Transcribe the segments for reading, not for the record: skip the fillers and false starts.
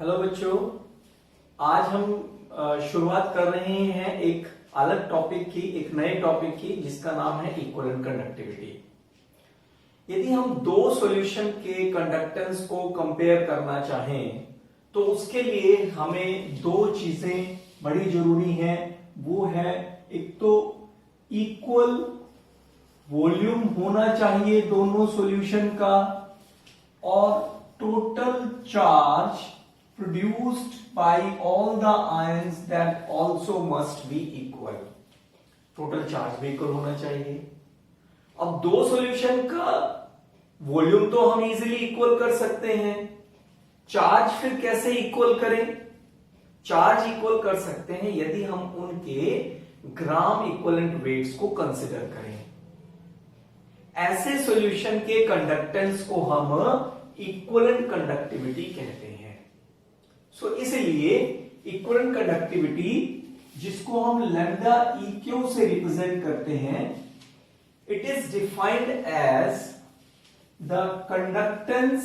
Hello बच्चों, आज हम शुरुआत कर रहे हैं एक अलग टॉपिक की, एक नए टॉपिक की, जिसका नाम है इक्विवेलेंट कंडक्टिविटी। यदि हम दो सॉल्यूशन के कंडक्टेंस को कंपेयर करना चाहें तो उसके लिए हमें दो चीजें बड़ी जरूरी हैं। वो है, एक तो इक्वल वॉल्यूम होना चाहिए दोनों सॉल्यूशन का, और total charge produced by all the ions that also must be equal। Total charge भी इक्वल होना चाहिए। अब दो सॉल्यूशन का वॉल्यूम तो हम इजीली इक्वल कर सकते हैं, चार्ज फिर कैसे इक्वल करें? चार्ज इक्वल कर सकते हैं यदि हम उनके ग्राम इक्विवेलेंट वेट्स को कंसिडर करें। ऐसे सॉल्यूशन के कंडक्टेंस को हम इक्विवेलेंट कंडक्टिविटी कहते हैं। इसलिए इक्विवेलेंट कंडक्टिविटी, जिसको हम लैम्डा EQ से रिप्रेजेंट करते हैं, it is defined as the conductance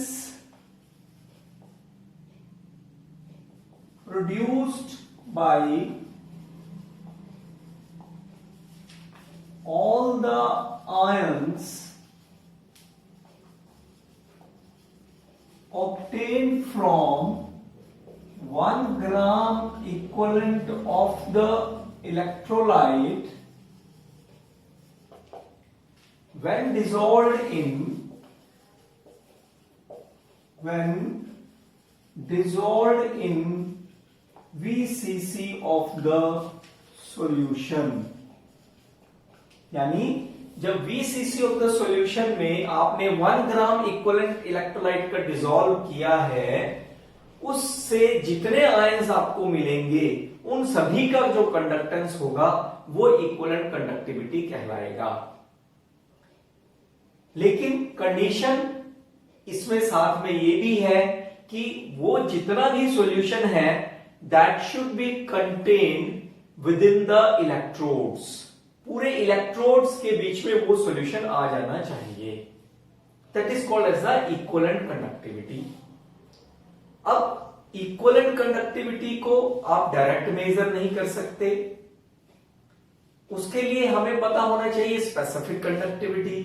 produced by all the ions obtained from 1 gram equivalent of the electrolyte when dissolved in VCC of the solution। यानी जब VCC ऑफ द सॉल्यूशन में आपने 1 gram equivalent electrolyte का dissolve किया है, उससे जितने ions आपको मिलेंगे उन सभी का जो कंडक्टेंस होगा वो इक्विवेलेंट कंडक्टिविटी कहलाएगा। लेकिन कंडीशन इसमें साथ में ये भी है कि वो जितना भी सॉल्यूशन है that should be contained within the electrodes. पूरे इलेक्ट्रोड्स के बीच में वो सॉल्यूशन आ जाना चाहिए। That is called as the equivalent conductivity. अब इक्विवेलेंट कंडक्टिविटी को आप डायरेक्ट मेजर नहीं कर सकते, उसके लिए हमें पता होना चाहिए स्पेसिफिक कंडक्टिविटी।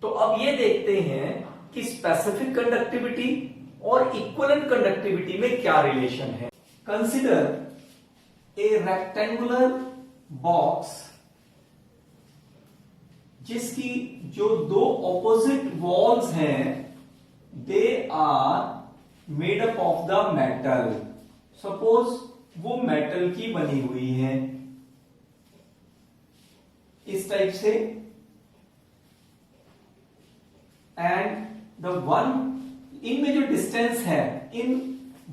तो अब ये देखते हैं कि स्पेसिफिक कंडक्टिविटी और इक्विवेलेंट कंडक्टिविटी में क्या रिलेशन है। कंसिडर ए रेक्टेंगुलर बॉक्स जिसकी जो दो ऑपोजिट वॉल्स हैं they are made up of the metal. Suppose वो मेटल की बनी हुई है इस टाइप से, एंड द वन इनमें जो डिस्टेंस है इन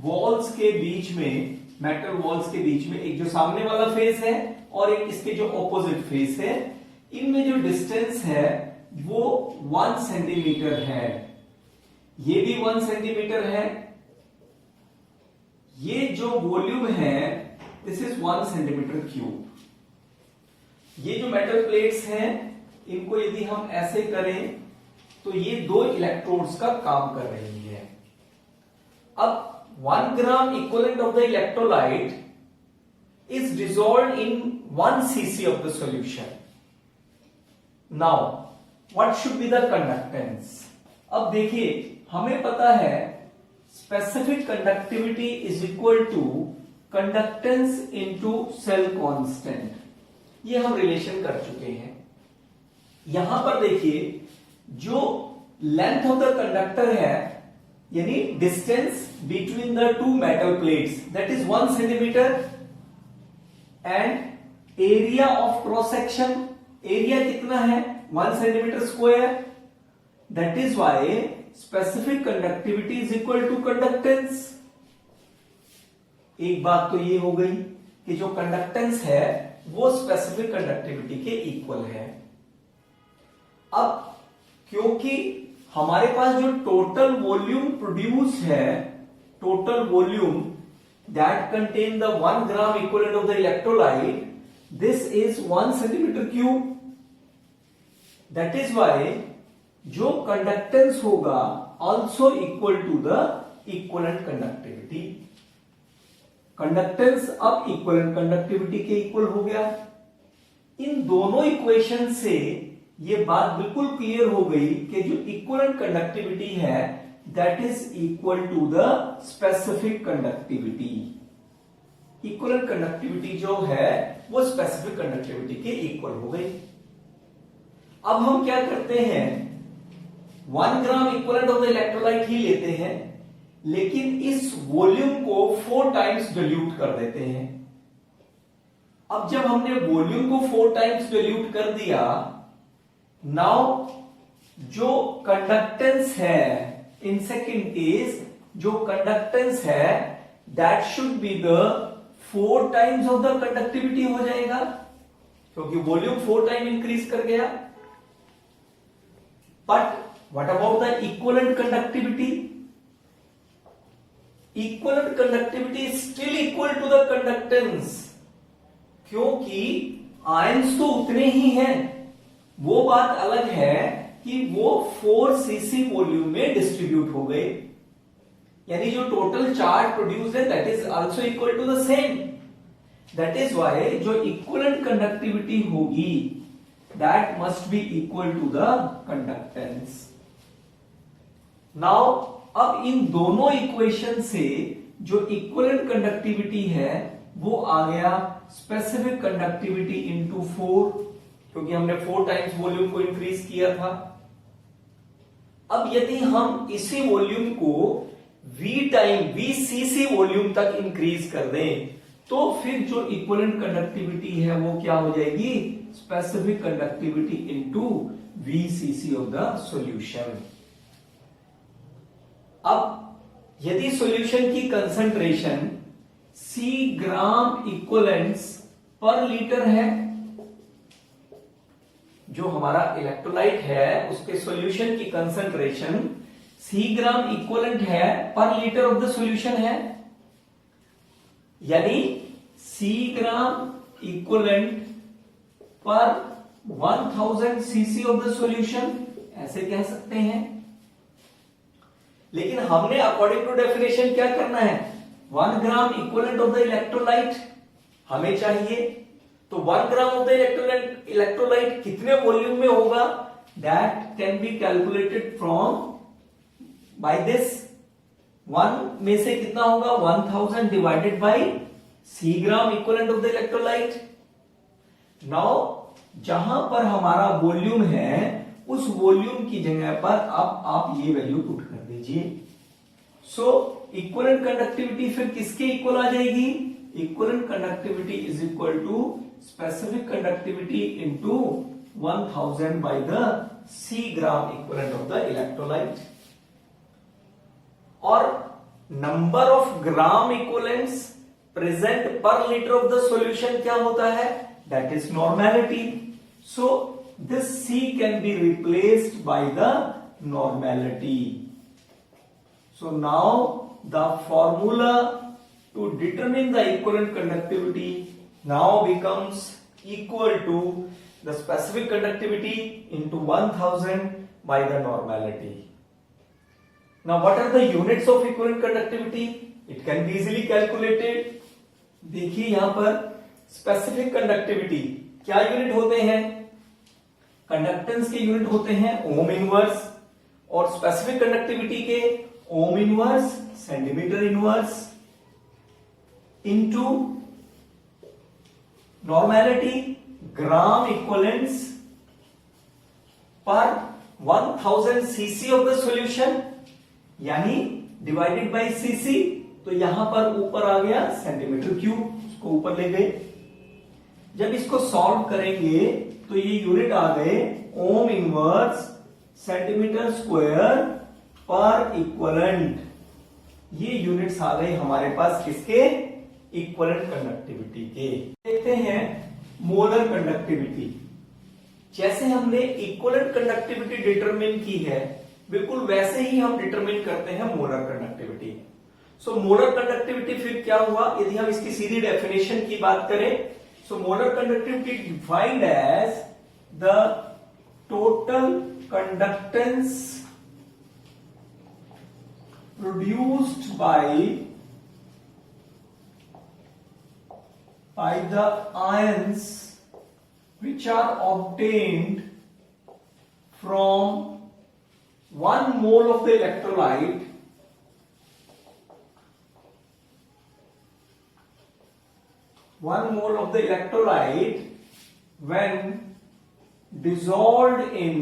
वॉल्स के बीच में, मेटल वॉल्स के बीच में, एक जो सामने वाला फेस है और एक इसके जो ऑपोजिट फेस है, इनमें जो डिस्टेंस है वो 1 सेंटीमीटर है। ये भी 1 सेंटीमीटर है। ये जो वॉल्यूम है दिस इज 1 सेंटीमीटर क्यूब। ये जो मेटल प्लेट्स हैं इनको यदि हम ऐसे करें तो ये दो इलेक्ट्रोड्स का काम कर रही है। अब 1 gram equivalent of the electrolyte is dissolved in 1 cc of the solution। Now, what should be the conductance? अब देखिए, हमें पता है specific conductivity is equal to conductance into cell constant। ये हम रिलेशन कर चुके हैं। यहां पर देखिए, जो लेंथ ऑफ द कंडक्टर है, यानी distance between the two metal plates, that is 1 centimetre, and area of cross section, area कितना है 1 centimetre square. That is why specific conductivity is equal to conductance. एक बात तो ये हो गई कि जो कंडक्टेंस है वो स्पेसिफिक कंडक्टिविटी के इक्वल है। अब क्योंकि हमारे पास जो टोटल वॉल्यूम प्रोड्यूस है, total volume that contain the 1 gram equivalent of the electrolyte, this is 1 centimeter cube। That is why जो कंडक्टेंस होगा also equal to the equivalent conductivity. Conductance अब इक्विवेलेंट कंडक्टिविटी के इक्वल हो गया। इन दोनों equation से ये बात बिल्कुल क्लियर हो गई कि जो इक्विवेलेंट कंडक्टिविटी है that is equal to the specific conductivity. Equivalent conductivity जो है वो स्पेसिफिक कंडक्टिविटी के इक्वल हो गई। अब हम क्या करते हैं, 1 gram equivalent of the electrolyte ही लेते हैं, लेकिन इस वॉल्यूम को 4 टाइम्स डिल्यूट कर देते हैं। अब जब हमने वॉल्यूम को 4 टाइम्स डिल्यूट कर दिया, नाउ जो कंडक्टेंस है इन सेकेंड केस, जो कंडक्टेंस है that should be the 4 times of the conductivity हो जाएगा, क्योंकि वॉल्यूम 4 टाइम इंक्रीज कर गया। But what about the equivalent conductivity? Equivalent conductivity is still equal to the conductance, क्योंकि आयंस तो उतने ही हैं। वो बात अलग है कि वो 4 सीसी वॉल्यूम में डिस्ट्रीब्यूट हो गए, यानी जो टोटल चार्ज प्रोड्यूस है that is also equal to the same. That is why जो इक्विवेलेंट कंडक्टिविटी होगी that must be equal to the conductance. Now अब इन दोनों इक्वेशन से जो इक्विवेलेंट कंडक्टिविटी है वो आ गया स्पेसिफिक कंडक्टिविटी इंटू 4, क्योंकि हमने 4 टाइम्स वॉल्यूम को इंक्रीज किया था। अब यदि हम इसी वॉल्यूम को v cc वॉल्यूम तक इंक्रीज कर दें, तो फिर जो इक्विवेलेंट कंडक्टिविटी है वो क्या हो जाएगी, specific conductivity into v cc of the solution. अब यदि सॉल्यूशन की कंसंट्रेशन C ग्राम इक्विवेलेंट्स पर लीटर है, जो हमारा इलेक्ट्रोलाइट है उसके सॉल्यूशन की कंसंट्रेशन C ग्राम इक्विवेलेंट है पर लीटर ऑफ द सॉल्यूशन है, यानी C ग्राम इक्विवेलेंट पर 1000 सीसी ऑफ द सॉल्यूशन, ऐसे कह सकते हैं। लेकिन हमने अकॉर्डिंग टू डेफिनेशन क्या करना है, 1 gram equivalent of the electrolyte हमें चाहिए। तो 1 ग्राम ऑफ द इलेक्ट्रोलाइट कितने वॉल्यूम में होगा, that can be calculated from by this. 1 में से कितना होगा, 1000 divided by C gram equivalent of the electrolyte. Now जहां पर हमारा वॉल्यूम है उस वॉल्यूम की जगह पर अब आप ये वैल्यू पुट कर दीजिए। सो इक्विवेलेंट कंडक्टिविटी फिर किसके इक्वल आ जाएगी, equivalent conductivity is equal to specific conductivity into 1000 by the C gram equivalent of the electrolyte. और number of gram equivalents present per litre of the solution क्या होता है, that is normality. So this C can be replaced by the normality. So now the formula to determine the equivalent conductivity now becomes equal to the specific conductivity into 1000 by the normality. Now what are the units of equivalent conductivity? It can be easily calculated. देखिए यहां पर specific conductivity क्या unit होते हैं, conductance के unit होते हैं ohm inverse, और स्पेसिफिक कंडक्टिविटी के ohm inverse centimetre inverse into normality gram equivalents per 1000 CC of the solution, यानी डिवाइडेड बाय सीसी। तो यहां पर ऊपर आ गया सेंटीमीटर क्यूब, उसको ऊपर ले गए। जब इसको सॉल्व करेंगे तो ये यूनिट आ गए ओम इनवर्स सेंटीमीटर स्क्वायर पर इक्विवेलेंट। ये यूनिट्स आ गए हमारे पास किसके, इक्विवेलेंट कंडक्टिविटी के। देखते हैं मोलर कंडक्टिविटी। जैसे हमने इक्विवेलेंट कंडक्टिविटी डिटरमिन की है, बिल्कुल वैसे ही हम डिटरमिन करते हैं मोलर कंडक्टिविटी। सो मोलर कंडक्टिविटी फिर क्या हुआ, यदि हम इसकी सीधी डेफिनेशन की बात करें, so molar conductivity defined as the total conductance produced by the ions which are obtained from 1 mole of the electrolyte when dissolved in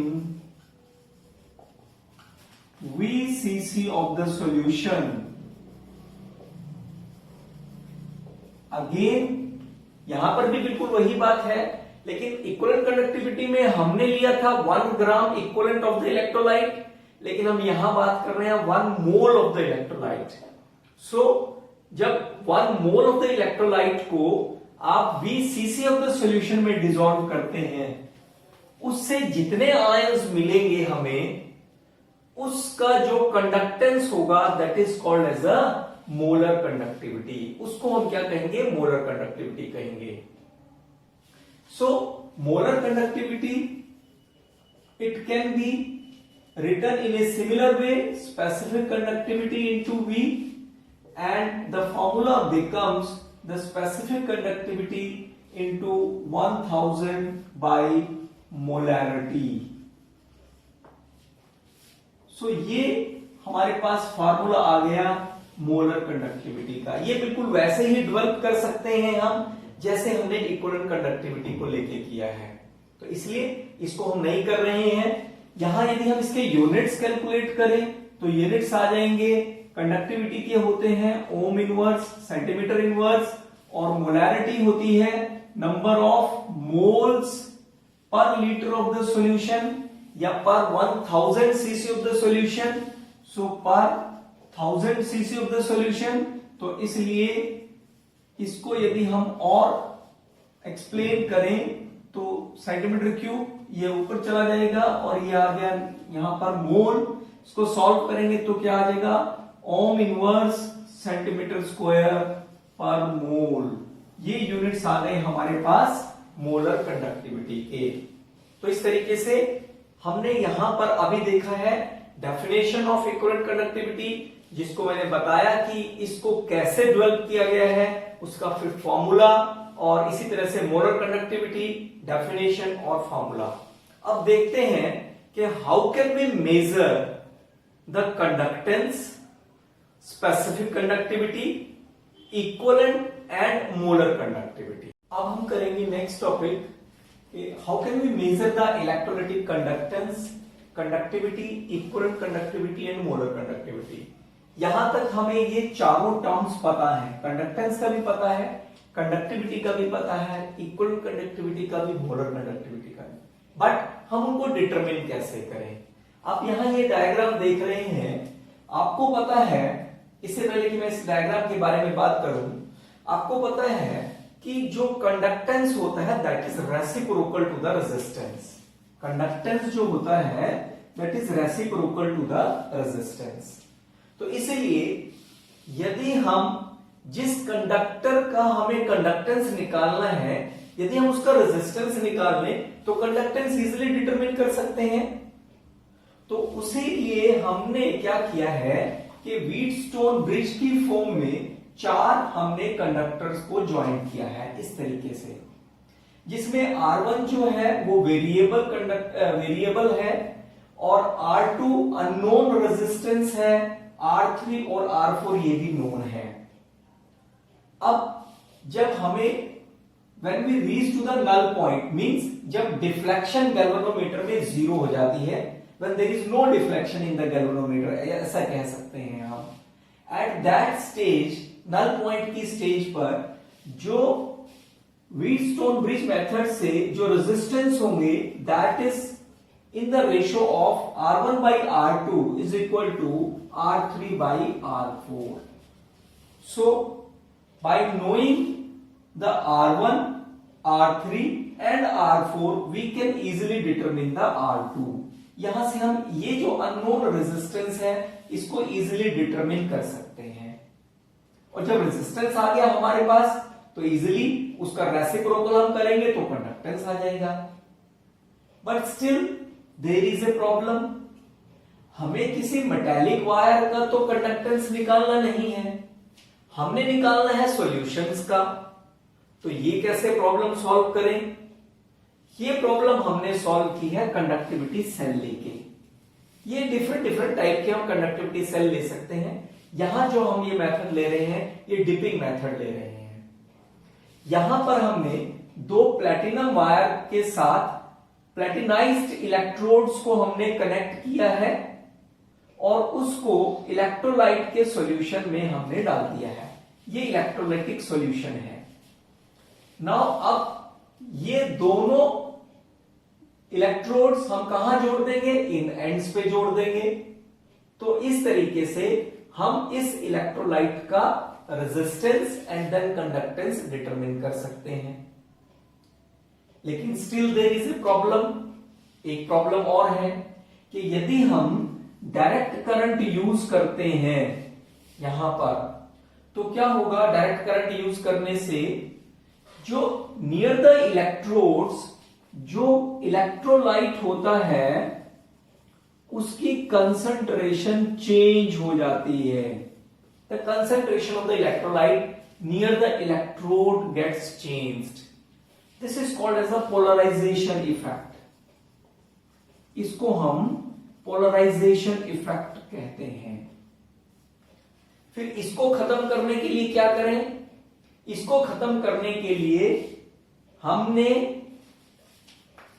VCC of the solution. Again यहां पर भी बिल्कुल वही बात है, लेकिन इक्विवेलेंट कंडक्टिविटी में हमने लिया था 1 gram equivalent of the electrolyte, लेकिन हम यहां बात कर रहे हैं 1 मोल ऑफ द इलेक्ट्रोलाइट. सो जब 1 मोल ऑफ द इलेक्ट्रोलाइट को आप VCC ऑफ द सॉल्यूशन में डिसॉल्व करते हैं, उससे जितने आयंस मिलेंगे हमें, उसका जो कंडक्टेंस होगा that is called as a molar conductivity. उसको हम क्या कहेंगे? मोलर कंडक्टिविटी कहेंगे. So molar conductivity it can be written in a similar way, specific conductivity into V, and the formula becomes the specific conductivity into 1000 by molarity. So ये हमारे पास formula आ गया molar conductivity का. ये बिल्कुल वैसे ही develop कर सकते हैं हम जैसे हमने इक्विवेलेंट कंडक्टिविटी को लेके किया है, तो इसलिए इसको हम नहीं कर रहे हैं. यहां यदि हम इसके यूनिट्स कैलकुलेट करें तो यूनिट्स आ जाएंगे. कंडक्टिविटी के होते हैं ओम इनवर्स, सेंटीमीटर इनवर्स, और मोलैरिटी होती है number of moles per litre of the solution या पर 1000 सीसी ऑफ द सॉल्यूशन. सो पर 1000 सीसी ऑफ द सॉल्यूशन. तो इसलिए इसको यदि हम और एक्सप्लेन करें तो सेंटीमीटर क्यूब ये ऊपर चला जाएगा और ये आ गया यहां पर मोल. इसको सॉल्व करेंगे तो क्या आ जाएगा? ओम इनवर्स सेंटीमीटर स्क्वायर पर मोल. ये यूनिट्स आ गए हमारे पास मोलर कंडक्टिविटी के. तो इस तरीके से हमने यहां पर अभी देखा है डेफिनेशन ऑफ इक्विवेलेंट कंडक्टिविटी, जिसको मैंने बताया कि इसको कैसे डेवलप किया गया है, उसका फिर फॉर्मूला, और इसी तरह से मोलर कंडक्टिविटी डेफिनेशन और फॉर्मूला. अब देखते हैं कि how can we measure the conductance, specific conductivity, equivalent and molar conductivity. अब हम करेंगे next topic, how can we measure the electrolytic conductance, conductivity, equivalent conductivity and molar conductivity. यहां तक हमें ये चारों टर्म्स पता है. कंडक्टेंस का भी पता है, कंडक्टिविटी का भी पता है, इक्विवेलेंट कंडक्टिविटी का भी, मोलर कंडक्टिविटी का भी. बट हम उनको डिटरमिन कैसे करें? आप यहां ये डायग्राम देख रहे हैं. आपको पता है, इससे पहले कि मैं इस डायग्राम के बारे में बात करूं, आपको पता है कि जो कंडक्टेंस होता है that is reciprocal to the resistance. Conductance जो होता है that is reciprocal to the resistance. तो इसलिए यदि हम जिस कंडक्टर का हमें कंडक्टेंस निकालना है, यदि हम उसका रेजिस्टेंस निकाल लें तो कंडक्टेंस इजीली डिटरमिन कर सकते हैं. तो उसी लिए हमने क्या किया है कि व्हीटस्टोन ब्रिज की फॉर्म में 4 हमने कंडक्टर्स को ज्वाइन किया है इस तरीके से, जिसमें R1 जो है वो वेरिएबल है, और R2 अननोन रेजिस्टेंस है, R3 और R4 ये भी नोन है. अब जब हमें when we reach to the null point means जब डिफ्लेक्शन गैल्वेनोमीटर में 0 हो जाती है, when there is no deflection in the galvanometer, ऐसा कह सकते हैं हम. at that stage, null point की स्टेज पर जो व्हीटस्टोन ब्रिज मेथड से जो रेजिस्टेंस होंगे that is in the ratio of R1 by R2 is equal to R3 by R4. So, by knowing the R1, R3 and R4, we can easily determine the R2. यहां से हम ये जो unknown resistance है इसको easily determine कर सकते हैं. और जब रेजिस्टेंस आ गया हमारे पास तो इजीली उसका रेसिप्रोकल हम करेंगे तो कंडक्टेंस आ जाएगा. But still there is a problem. हमें किसी मेटालिक वायर का तो कंडक्टेंस निकालना नहीं है, हमने निकालना है सॉल्यूशंस का। तो ये कैसे प्रॉब्लम सॉल्व करें? ये प्रॉब्लम हमने सॉल्व की है कंडक्टिविटी सेल लेके। ये डिफरेंट टाइप के हम कंडक्टिविटी सेल ले सकते हैं। यहां जो हम ये मेथड ले रहे हैं ये डिपिंग मेथड ले रहे हैं। यहां पर हमने दो प्लैटिनम वायर के साथ प्लैटिनाइज्ड इलेक्ट्रोड्स को हमने कनेक्ट किया है और उसको इलेक्ट्रोलाइट के सॉल्यूशन में हमने डाल दिया है। ये इलेक्ट्रोलाइटिक सॉल्यूशन है। नाउ अब ये दोनों इलेक्ट्रोड्स हम कहां जोड़ देंगे? इन एंड्स पे जोड़ देंगे। तो इस तरीके से हम इस इलेक्ट्रोलाइट का resistance and then conductance determine कर सकते हैं। लेकिन still there is a problem. एक प्रॉब्लम और है कि यदि हम डायरेक्ट करंट यूज करते हैं यहां पर, तो क्या होगा? डायरेक्ट करंट यूज करने से जो नियर द इलेक्ट्रोड्स जो इलेक्ट्रोलाइट होता है उसकी कंसंट्रेशन चेंज हो जाती है। The concentration of the electrolyte near the electrode gets changed. This is called as a polarization effect. इसको हम पोलराइजेशन इफेक्ट कहते हैं। फिर इसको खत्म करने के लिए क्या करें? इसको खत्म करने के लिए हमने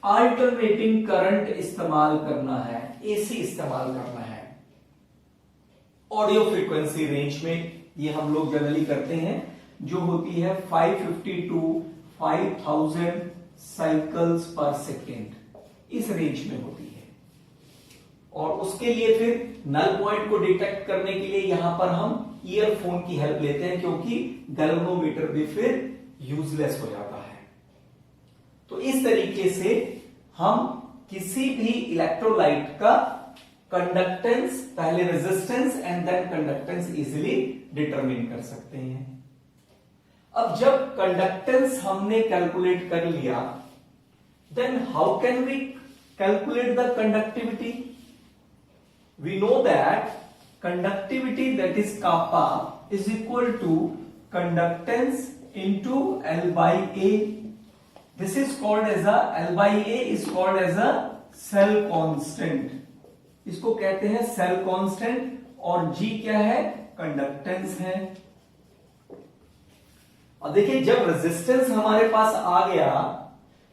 अल्टरनेटिंग करंट इस्तेमाल करना है, एसी इस्तेमाल करना है। ऑडियो फ्रीक्वेंसी रेंज में ये हम लोग जनरली करते हैं, जो होती है 550 टू 5000 साइकिल्स पर सेकेंड, इस रेंज में होती है। और उसके लिए फिर नल पॉइंट को डिटेक्ट करने के लिए यहां पर हम ईयरफोन की हेल्प लेते हैं, क्योंकि गैल्वेनोमीटर भी फिर यूजलेस हो जाता है। तो इस तरीके से हम किसी भी इलेक्ट्रोलाइट का कंडक्टेंस, पहले resistance and then conductance easily determine कर सकते हैं। अब जब कंडक्टेंस हमने कैलकुलेट कर लिया, then how can we calculate the conductivity? We know that conductivity, that is kappa, is equal to conductance into L by A. This is called as a L by A is called as a cell constant. इसको कहते हैं cell constant और G क्या है? Conductance है। और देखिए जब रेजिस्टेंस हमारे पास आ गया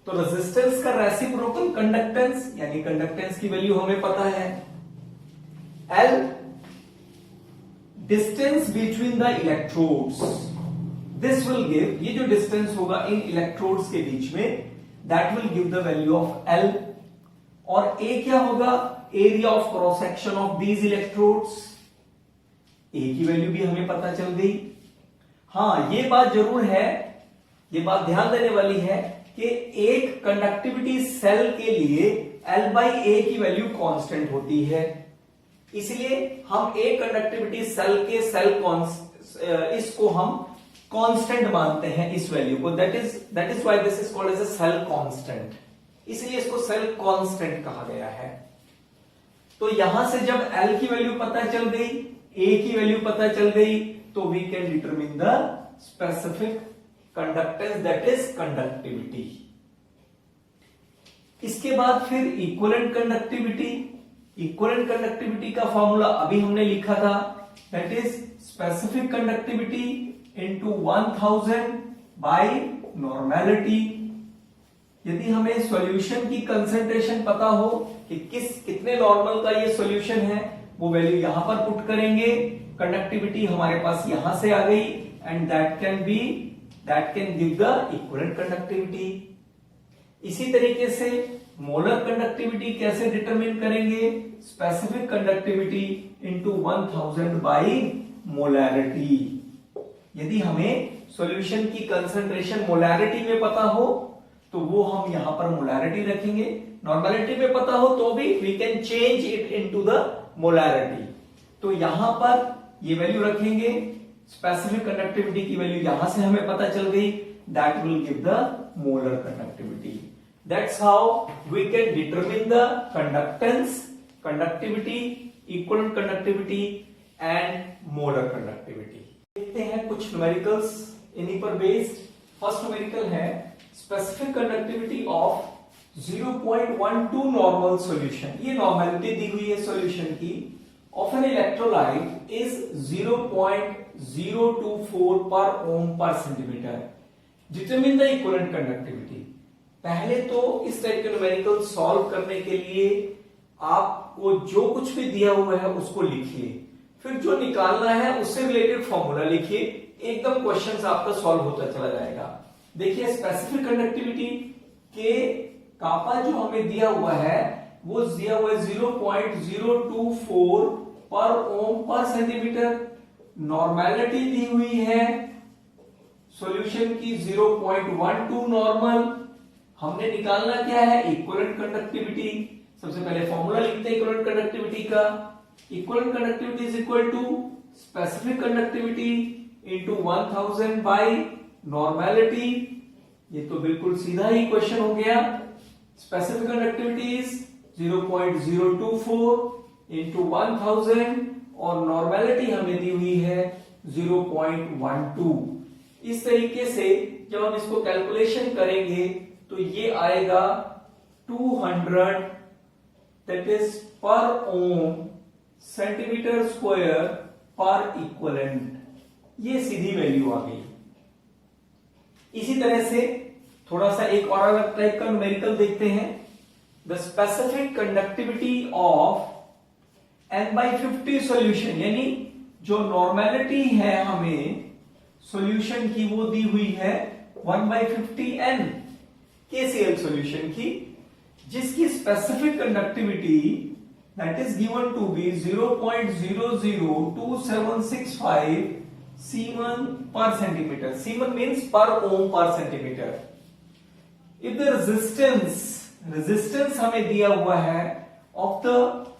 तो रेजिस्टेंस का रेसिप्रोकल कंडक्टेंस, यानी कंडक्टेंस की वैल्यू हमें पता है L, distance between the electrodes. This will give, ये जो डिस्टेंस होगा इन इलेक्ट्रोड्स के बीच में, that will give the value of L। और A क्या होगा? Area of cross section of these electrodes. A की वैल्यू भी हमें पता चल गई। हाँ, ये बात जरूर है, ये बात ध्यान देने वाली है कि एक कंडक्टिविटी सेल के लिए L by A की वैल्यू कांस्टेंट होती है। इसलिए हम एक कंडक्टिविटी सेल के इसको हम कांस्टेंट मानते हैं, इस वैल्यू को। That is why this is called as a cell constant. इसलिए इसको सेल कांस्टेंट कहा गया है। तो यहां से जब L की वैल्यू पता चल गई, A की वैल्यू पता चल गई, तो we can determine the specific conductance, that is conductivity. इसके बाद फिर इक्विवेलेंट कंडक्टिविटी। इक्विवेलेंट कंडक्टिविटी का फॉर्मूला अभी हमने लिखा था, that is specific conductivity into 1000 by normality. यदि हमें सॉल्यूशन की कंसंट्रेशन पता हो कि कितने नॉर्मल का ये सॉल्यूशन है, वो वैल्यू यहां पर पुट करेंगे। कंडक्टिविटी हमारे पास यहां से आ गई and that can give the equivalent conductivity. इसी तरीके से मोलर कंडक्टिविटी कैसे डिटरमिन करेंगे? Specific conductivity into 1000 by molarity. यदि हमें सॉल्यूशन की कंसंट्रेशन मोलैरिटी में पता हो तो वो हम यहां पर मोलैरिटी रखेंगे। नॉर्मेलिटी में पता हो तो भी we can change it into the molarity. तो यहां पर ये वैल्यू रखेंगे। स्पेसिफिक कंडक्टिविटी की वैल्यू यहां से हमें पता चल गई, that will give the molar conductivity. That's how we can determine the conductance, conductivity equivalent conductivity and molar conductivity. देखते हैं कुछ न्यूमेरिकल्स इन्हीं पर बेस्ड। फर्स्ट न्यूमेरिकल है specific conductivity of 0.12 normal solution. ये नॉर्मेलिटी दी हुई है सॉल्यूशन की ऑफ एन इलेक्ट्रोलाइट इज 0.024 पर ohm per centimetre. Determine the equivalent conductivity. पहले तो इस टाइप के न्यूमेरिकल सॉल्व करने के लिए आपको जो कुछ भी दिया हुआ है उसको लिखिए, फिर जो निकालना है उससे रिलेटेड फॉर्मूला लिखिए, एकदम क्वेश्चन आपका सॉल्व होता चला जाएगा। देखिए स्पेसिफिक कंडक्टिविटी के कापा जो हमें दिया हुआ है वो दिया हुआ है 0.024 पर ओम पर सेंटीमीटर। नॉर्मेलिटी दी हुई है सॉल्यूशन की 0.12 नॉर्मल। हमने निकालना क्या है, इक्विवेलेंट कंडक्टिविटी। सबसे पहले फॉर्मूला लिखते हैं इक्विवेलेंट कंडक्टिविटी का। Equivalent conductivity is equal to specific conductivity into 1000 by normality. ये तो बिल्कुल सीधा ही क्वेश्चन हो गया। स्पेसिफिक कंडक्टिविटी इज 0.024 इंटू 1000 और नॉर्मेलिटी हमें दी हुई है 0.12। इस तरीके से जब हम इसको कैलकुलेशन करेंगे तो ये आएगा 200 दैट इज पर ओम सेंटीमीटर स्क्वायर पर इक्विवेलेंट। ये सीधी वैल्यू आ गई। इसी तरह से थोड़ा सा एक और अलग टाइप का न्यूमेरिकल देखते हैं। The specific conductivity of n/50 solution, यानी जो नॉर्मेलिटी है हमें सॉल्यूशन की वो दी हुई है 1/50 n KCl सॉल्यूशन की, जिसकी specific conductivity that is given to be 0.002765 siemens per centimetre. Siemens means per ohm per centimetre. If the resistance हमें दिया हुआ है ऑफ द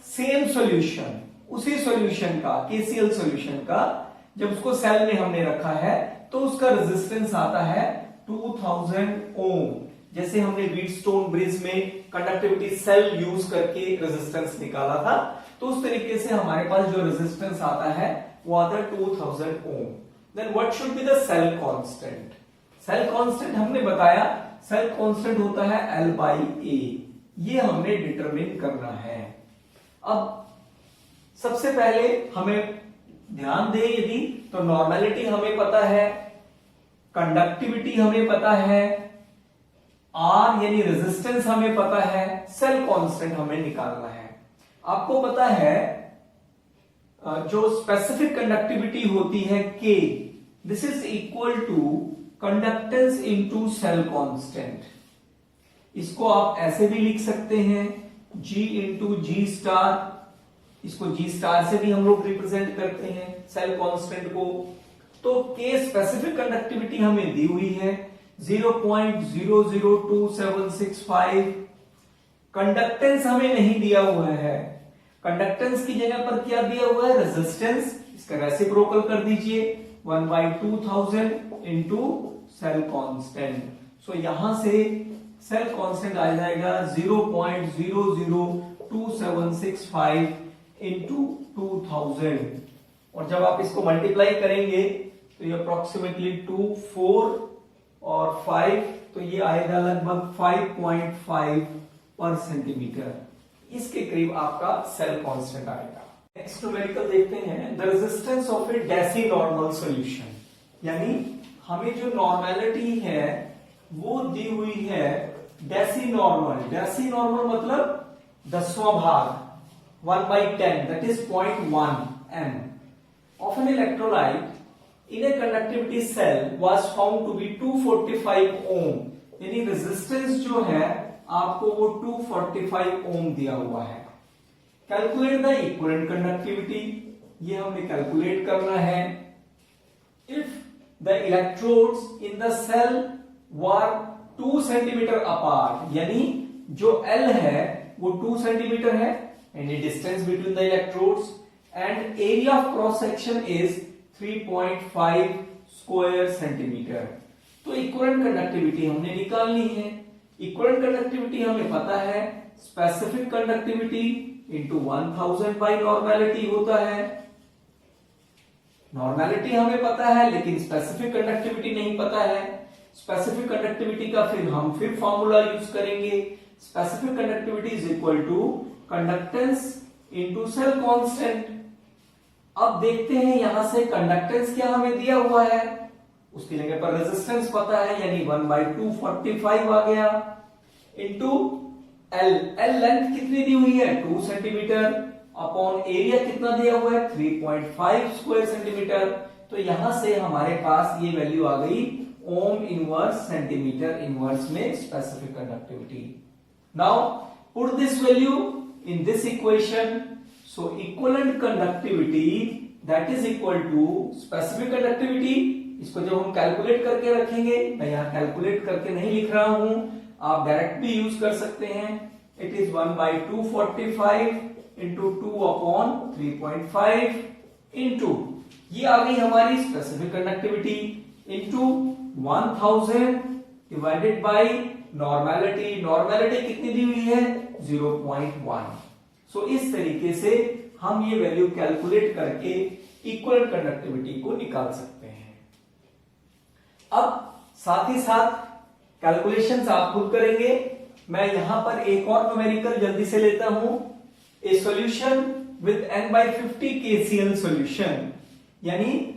सेम सॉल्यूशन, उसी सॉल्यूशन का KCl सॉल्यूशन का, जब उसको सेल में हमने रखा है तो उसका रेजिस्टेंस आता है 2000 ओम। जैसे हमने व्हीटस्टोन ब्रिज में कंडक्टिविटी सेल यूज करके रेजिस्टेंस निकाला था, तो उस तरीके से हमारे पास जो रेजिस्टेंस आता है वो आता है 2000 ohm. Then what should be the cell constant? Cell constant हमने बताया सेल कांस्टेंट होता है L/A। ये हमने डिटरमिन करना है। अब सबसे पहले हमें ध्यान दें, यदि तो नॉर्मेलिटी हमें पता है, कंडक्टिविटी हमें पता है, R यानी रेजिस्टेंस हमें पता है, सेल कांस्टेंट हमें निकालना है। आपको पता है जो स्पेसिफिक कंडक्टिविटी होती है K, this is equal to conductance into cell constant. इसको आप ऐसे भी लिख सकते हैं G इंटू G स्टार। इसको G स्टार से भी हम लोग रिप्रेजेंट करते हैं सेल कांस्टेंट को। तो K स्पेसिफिक कंडक्टिविटी हमें दी हुई है 0.002765। कंडक्टेंस हमें नहीं दिया हुआ है, कंडक्टेंस की जगह पर क्या दिया हुआ है, रेजिस्टेंस। इसका रेसिप्रोकल कर दीजिए 1/2000 इंटू सेल कांस्टेंट। सो यहां से सेल कांस्टेंट आ जाएगा 0.00275 इंटू 2000। और जब आप इसको मल्टीप्लाई करेंगे तो ये अप्रोक्सीमेटली 2, 4 और 5, तो ये आएगा लगभग 5.5 पर सेंटीमीटर। इसके करीब आपका सेल कांस्टेंट आएगा। नेक्स्ट न्यूमेरिकल देखते हैं the resistance of a deci normal solution. यानी हमें जो नॉर्मेलिटी है वो दी हुई है डेसी नॉर्मल। डेसी नॉर्मल मतलब 10वां भाग 1/10 that is 0.1 m of an electrolyte in a conductivity cell was found to be 245 ohm। यानी रेजिस्टेंस जो है आपको वो 245 ओम दिया हुआ है। कैलकुलेट द इक्विवेलेंट कंडक्टिविटी, ये हमने कैलकुलेट करना है। If the electrodes in the cell were 2 centimetre apart, यानी जो L है वो 2 सेंटीमीटर है, any distance between the electrodes, and area of cross section is 3.5 square centimetre. तो इक्विवेलेंट कंडक्टिविटी हमने निकालनी है। इक्विवेलेंट कंडक्टिविटी हमें पता है specific conductivity into 1000 by normality होता है। नॉर्मेलिटी हमें पता है लेकिन स्पेसिफिक कंडक्टिविटी नहीं पता है। स्पेसिफिक कंडक्टिविटी का फिर फॉर्मूला यूज करेंगे। Specific conductivity is equal to conductance into cell constant. अब देखते हैं यहां से कंडक्टेंस क्या हमें दिया हुआ है, उसकी जगह पर रेजिस्टेंस पता है, यानी 1/245 आ गया, इंटू एल लेंथ कितनी दी हुई है 2 सेंटीमीटर, अपॉन एरिया कितना दिया हुआ है 3.5 स्क्वायर सेंटीमीटर। तो यहां से हमारे पास ये वैल्यू आ गई ओम इनवर्स सेंटीमीटर इनवर्स में specific conductivity. Now put this value in this equation, so equivalent conductivity that is equal to specific conductivity. इसको जब हम कैलकुलेट करके रखेंगे, मैं यहां कैलकुलेट करके नहीं लिख रहा हूं, आप डायरेक्ट भी यूज कर सकते हैं। इट इज 1/245 इंटू 2/3.5 इंटू ये आ गई हमारी specific conductivity into 1000 divided by normality. Normality कितनी दी हुई है 0.1। सो इस तरीके से हम ये वैल्यू कैलकुलेट करके इक्विवेलेंट कंडक्टिविटी को निकाल सकते हैं। अब साथ ही साथ कैलकुलेशंस आप खुद करेंगे। मैं यहां पर एक और न्यूमेरिकल जल्दी से लेता हूं। ए solution with n/50 KCl solution, यानी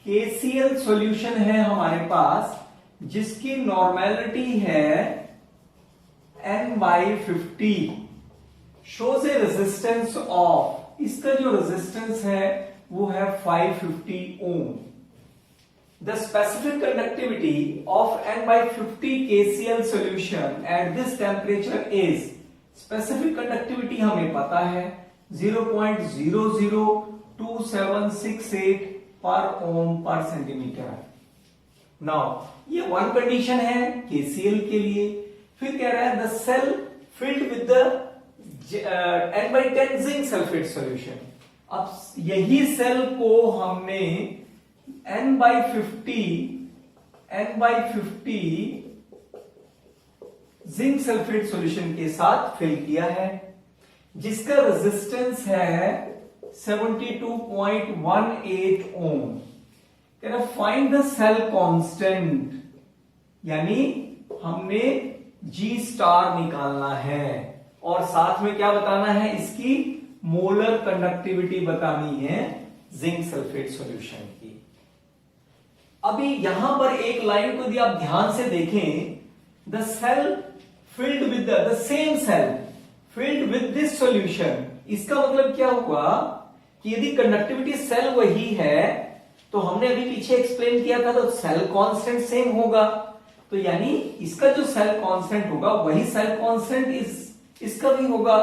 KCl सॉल्यूशन है हमारे पास जिसकी नॉर्मेलिटी है n/50, shows A resistance of, इसका जो रेजिस्टेंस है वो है 550 ओम। The specific conductivity of n/50 KCl solution at this temperature is, specific conductivity हमें पता है 0.002768 per ohm per centimetre. Now ये वन कंडीशन है KCl के लिए। फिर कह रहा है the cell filled with the n/10 zinc sulphate solution. अब यही सेल को हमने n/50 जिंक सल्फेट सॉल्यूशन के साथ फिल किया है, जिसका रेजिस्टेंस है 72.18 ओम। फाइंड द सेल कांस्टेंट, यानी हमने G स्टार निकालना है और साथ में क्या बताना है, इसकी मोलर कंडक्टिविटी बतानी है जिंक सल्फेट सॉल्यूशन की। अभी यहां पर एक लाइन को यदि आप ध्यान से देखें, the cell filled with the same cell filled with this solution, इसका मतलब क्या हुआ कि यदि कंडक्टिविटी सेल वही है तो हमने अभी पीछे एक्सप्लेन किया था, तो सेल कांस्टेंट सेम होगा, तो यानी इसका जो सेल कांस्टेंट होगा वही सेल कांस्टेंट इसका भी होगा।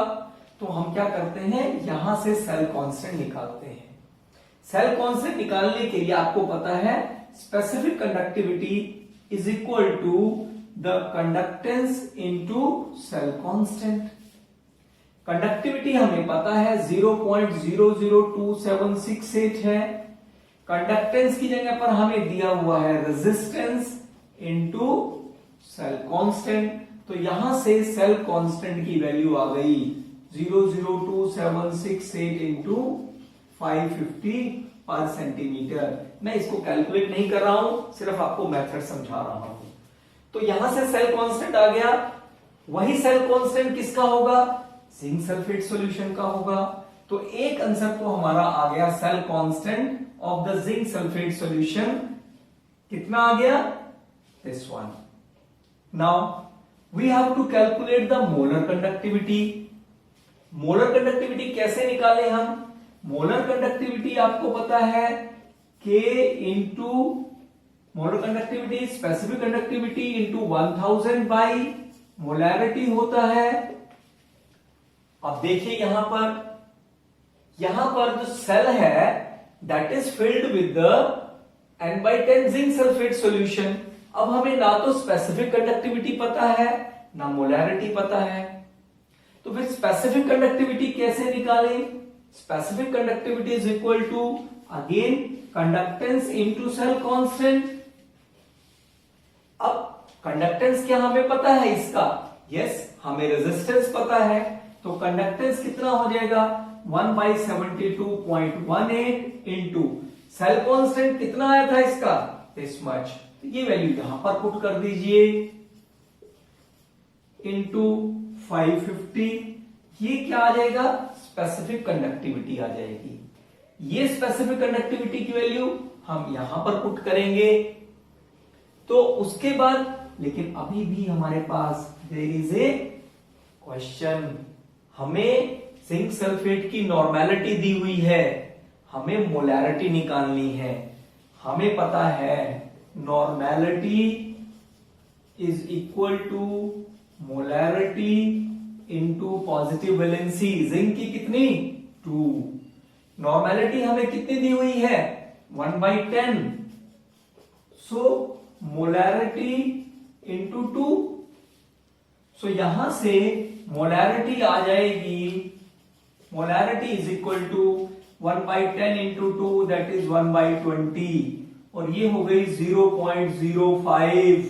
तो हम क्या करते हैं, यहां से सेल कांस्टेंट निकालते हैं। सेल कांस्टेंट निकालने के लिए आपको पता है specific conductivity is equal to the conductance into cell constant. Conductivity हमें पता है 0.002768 है। कंडक्टेंस की जगह पर हमें दिया हुआ है रेजिस्टेंस इनटू सेल कांस्टेंट। तो यहां से सेल कांस्टेंट की वैल्यू आ गई 0.02768 इंटू 550 पर सेंटीमीटर। मैं इसको कैलकुलेट नहीं कर रहा हूं, सिर्फ आपको मेथड समझा रहा हूं। तो यहां से सेल कांस्टेंट आ गया, वही सेल कांस्टेंट किसका होगा, जिंक सल्फेट सॉल्यूशन का होगा। तो एक आंसर तो हमारा आ गया cell constant of the zinc sulphate solution, कितना आ गया, this one. Now we have to calculate the molar conductivity. Molar conductivity कैसे निकाले हम, मोलर कंडक्टिविटी आपको पता है K into molar conductivity specific conductivity into 1000 by molarity होता है। अब देखिए यहां पर जो सेल है that is filled with the n/10 zinc sulphate solution. अब हमें ना तो स्पेसिफिक कंडक्टिविटी पता है ना मोलैरिटी पता है, तो फिर स्पेसिफिक कंडक्टिविटी कैसे निकालें, specific conductivity is equal to again conductance into cell constant. अब कंडक्टेंस क्या हमें पता है इसका, यस हमें रेजिस्टेंस पता है, तो कंडक्टेंस कितना हो जाएगा 1/72.18 इंटू सेल कांस्टेंट कितना आया था इसका दिस मच, तो ये वैल्यू यहां पर पुट कर दीजिए इंटू 550, ये क्या आ जाएगा स्पेसिफिक कंडक्टिविटी आ जाएगी। ये स्पेसिफिक कंडक्टिविटी की वैल्यू हम यहां पर पुट करेंगे। तो उसके बाद लेकिन अभी भी हमारे पास देयर इज ए क्वेश्चन, हमें जिंक सल्फेट की नॉर्मेलिटी दी हुई है, हमें मोलैरिटी निकालनी है। हमें पता है normality is equal to molarity into positive valency. Zinc की कितनी 2, नॉर्मेलिटी हमें कितनी दी हुई है 1/10, सो मोलैरिटी इंटू 2, सो यहां से मोलैरिटी आ जाएगी, molarity is equal to 1/10 into 2 that is 1/20, और ये हो गई 0.05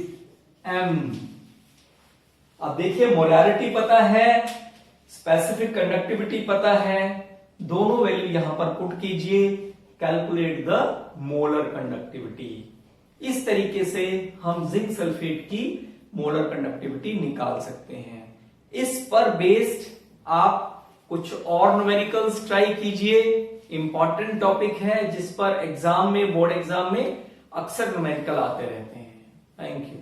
m। अब देखिए मोलैरिटी पता है, स्पेसिफिक कंडक्टिविटी पता है, दोनों वैल्यू यहां पर पुट कीजिए, कैलकुलेट द मोलर कंडक्टिविटी। इस तरीके से हम जिंक सल्फेट की मोलर कंडक्टिविटी निकाल सकते हैं। इस पर बेस्ड आप कुछ और न्यूमेरिकल्स ट्राई कीजिए, इंपॉर्टेंट टॉपिक है जिस पर एग्जाम में, बोर्ड एग्जाम में अक्सर न्यूमेरिकल आते रहते हैं। Thank you.